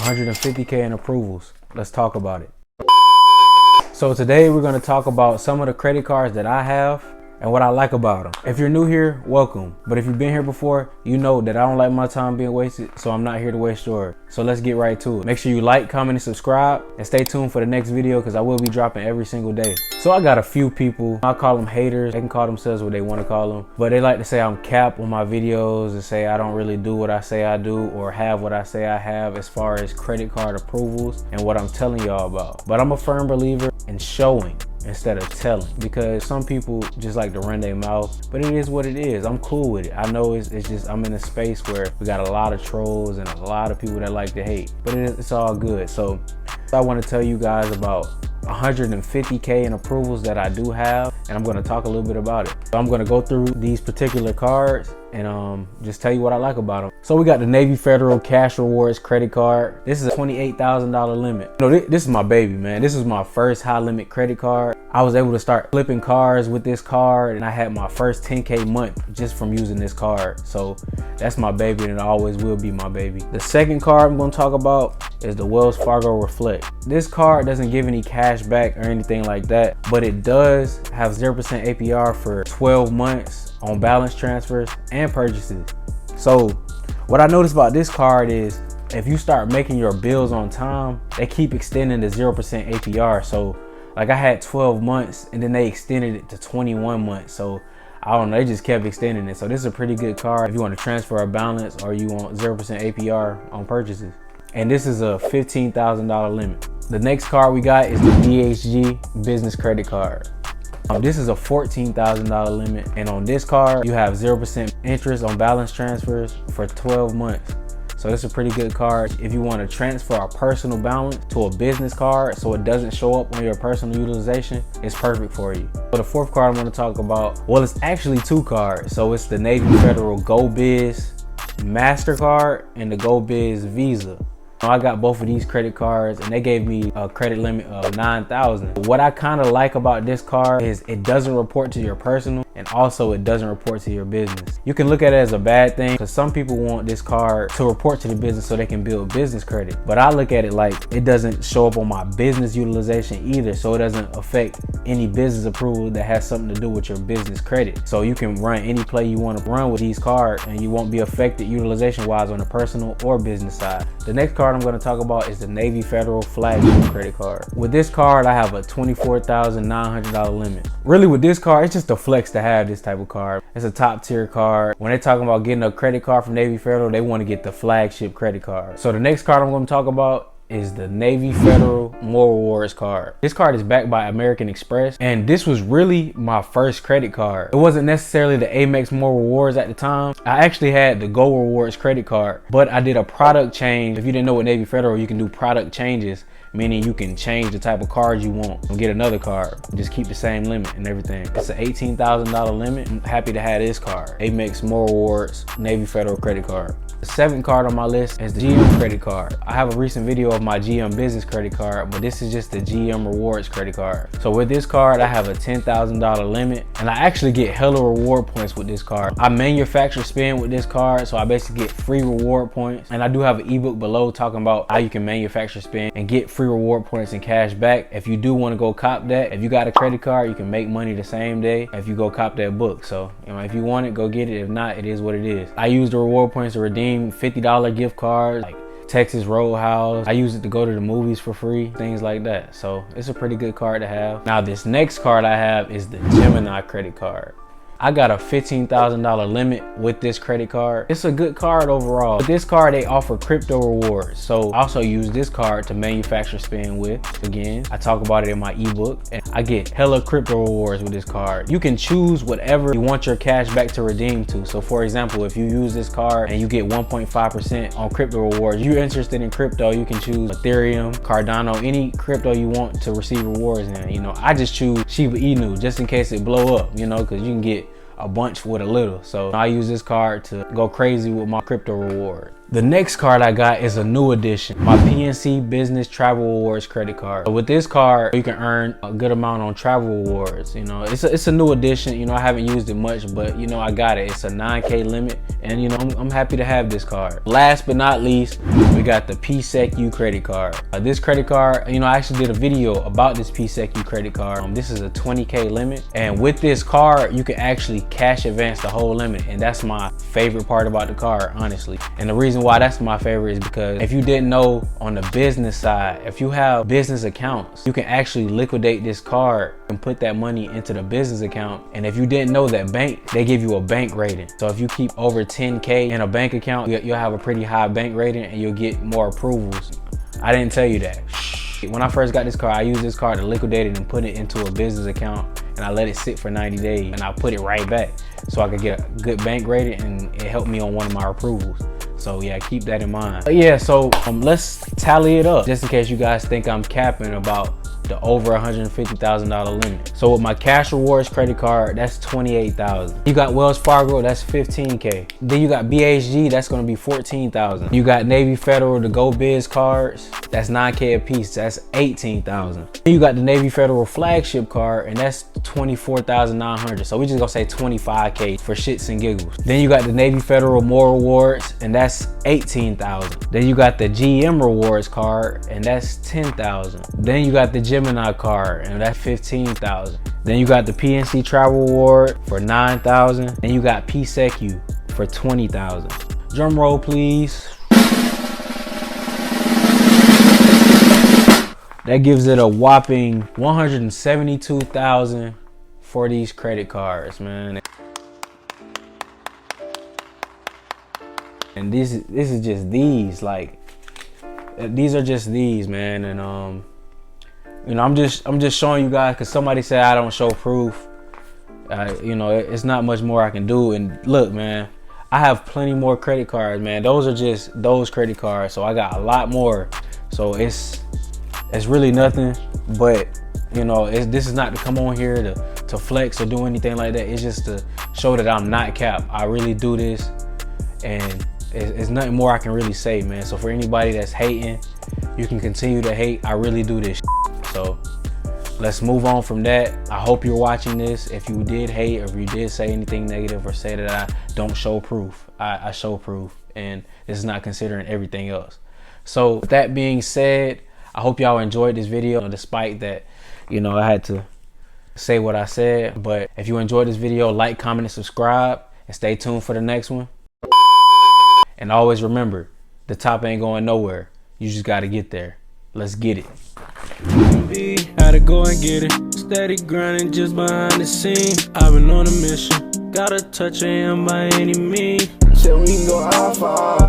150K in approvals. Let's talk about it. So today we're going to talk about some of the credit cards that I have and what I like about them. If you're new here, welcome. But if you've been here before, you know that I don't like my time being wasted, so I'm not here to waste yours. So let's get right to it. Make sure you like, comment, and subscribe, and stay tuned for the next video because I will be dropping every single day. So I got a few people, I call them haters. They can call themselves what they want to call them, but they like to say I'm cap on my videos and say I don't really do what I say I do or have what I say I have as far as credit card approvals and what I'm telling y'all about. But I'm a firm believer in showing instead of telling, because some people just like to run their mouth, but it is what it is. I'm cool with it. I know it's just I'm in a space where we got a lot of trolls and a lot of people that like to hate, but it's all good. So I want to tell you guys about 150K in approvals that I do have, and I'm going to talk a little bit about it. So I'm going to go through these particular cards and just tell you what I like about them. So we got the Navy Federal Cash Rewards credit card. This is a $28,000 limit. No, this is my baby, man. This is my first high limit credit card. I was able to start flipping cars with this card, and I had my first 10K month just from using this card. So that's my baby, and it always will be my baby. The second card I'm going to talk about is the Wells Fargo Reflect. This card doesn't give any cash back or anything like that, but it does have 0% APR for 12 months on balance transfers and purchases. So what I noticed about this card is if you start making your bills on time, they keep extending the 0% APR. So like I had 12 months and then they extended it to 21 months. So I don't know, they just kept extending it. So this is a pretty good card if you want to transfer a balance or you want 0% APR on purchases. And this is a $15,000 limit. The next card we got is the DHG Business Credit Card. This is a $14,000 limit, and on this card you have 0% interest on balance transfers for 12 months. So this is a pretty good card if you want to transfer a personal balance to a business card so it doesn't show up on your personal utilization. It's perfect for you. So the fourth card I'm going to talk about, well, it's actually two cards. So it's the Navy Federal GoBiz MasterCard and the GoBiz Visa. I got both of these credit cards and they gave me a credit limit of $9,000. What I kind of like about this card is it doesn't report to your personal, and also it doesn't report to your business. You can look at it as a bad thing because some people want this card to report to the business so they can build business credit. But I look at it like it doesn't show up on my business utilization either, so it doesn't affect any business approval that has something to do with your business credit. So you can run any play you want to run with these cards and you won't be affected utilization wise on the personal or business side. The next card I'm going to talk about is the Navy Federal Flagship Credit Card. With this card, I have a $24,900 limit. Really with this card, it's just a flex to have this type of card. It's a top tier card. When they're talking about getting a credit card from Navy Federal, they want to get the flagship credit card. So the next card I'm going to talk about is the Navy Federal More Rewards card. This card is backed by American Express, and this was really my first credit card. It wasn't necessarily the Amex More Rewards at the time. I actually had the Go Rewards credit card, but I did a product change. If you didn't know what Navy Federal, you can do product changes, meaning you can change the type of card you want and get another card. Just keep the same limit and everything. It's an $18,000 limit. I'm happy to have this card. Amex More Rewards Navy Federal credit card. The seventh card on my list is the GM credit card. I have a recent video of my GM business credit card, but this is just the GM rewards credit card. So with this card, I have a $10,000 limit, and I actually get hella reward points with this card. I manufacture spend with this card, so I basically get free reward points. And I do have an ebook below talking about how you can manufacture spend and get free reward points and cash back. If you do want to go cop that, if you got a credit card, you can make money the same day if you go cop that book. So if you want it, go get it. If not, it is what it is. I use the reward points to redeem $50 gift cards like Texas Roadhouse. I use it to go to the movies for free, things like that. So it's a pretty good card to have. Now this next card I have is the Gemini credit card. I got a $15,000 limit with this credit card. It's a good card overall. With this card, they offer crypto rewards. So I also use this card to manufacture spend with. Again, I talk about it in my ebook, and I get hella crypto rewards with this card. You can choose whatever you want your cash back to redeem to. So for example, if you use this card and you get 1.5% on crypto rewards, you're interested in crypto, you can choose Ethereum, Cardano, any crypto you want to receive rewards in. I just choose Shiba Inu just in case it blow up, because you can get a bunch with a little. So I use this card to go crazy with my crypto reward. The next card I got is a new addition, my PNC Business Travel Awards credit card. So with this card, you can earn a good amount on travel awards. You know, it's a new addition. You know, I haven't used it much, but you know, I got it. It's a 9K limit, and you know, I'm happy to have this card. Last but not least, we got the PSECU credit card. This credit card, you know, I actually did a video about this PSECU credit card. This is a 20K limit, and with this card, you can actually cash advance the whole limit, and that's my favorite part about the card, honestly. And the reason why that's my favorite is because if you didn't know, on the business side, if you have business accounts, you can actually liquidate this card and put that money into the business account. And if you didn't know, that bank, they give you a bank rating. So if you keep over 10K in a bank account, you'll have a pretty high bank rating and you'll get more approvals. I didn't tell you that. When I first got this card, I used this card to liquidate it and put it into a business account, and I let it sit for 90 days and I put it right back so I could get a good bank rating, and it helped me on one of my approvals. So yeah, keep that in mind. But yeah, so let's tally it up just in case you guys think I'm capping about the over $150,000 limit. So with my Cash Rewards credit card, that's $28,000. You got Wells Fargo, that's $15K. Then you got BHG, that's gonna be $14,000. You got Navy Federal, the Go Biz cards, that's $9K a piece, that's $18,000. Then you got the Navy Federal flagship card, and that's $24,900. So we just gonna say $25K for shits and giggles. Then you got the Navy Federal More Rewards, and that's $18,000. Then you got the GM Rewards card, and that's $10,000. Then you got the Gemini card, and that's $15,000. Then you got the PNC Travel Award for $9,000. And you got PSECU for $20,000. Drum roll, please. That gives it a whopping $172,000 for these credit cards, man. And this is just these, like, these are just these, man. And you know, I'm just showing you guys because somebody said I don't show proof. You know, it's not much more I can do. And look, man, I have plenty more credit cards, man. Those are just those credit cards. So I got a lot more. So it's really nothing. But you know, this is not to come on here to flex or do anything like that. It's just to show that I'm not capped. I really do this, and it's nothing more I can really say, man. So for anybody that's hating, you can continue to hate. I really do this. So let's move on from that. I hope you're watching this. If you did hate, or if you did say anything negative or say that I don't show proof, I show proof, and this is not considering everything else. So with that being said, I hope y'all enjoyed this video, despite that, you know, I had to say what I said. But if you enjoyed this video, like, comment, and subscribe, and stay tuned for the next one. And always remember, the top ain't going nowhere. You just got to get there. Let's get it. Had to go and get it. Steady grinding just behind the scenes. I've been on a mission. Gotta touch him by any means. Said we can go high five.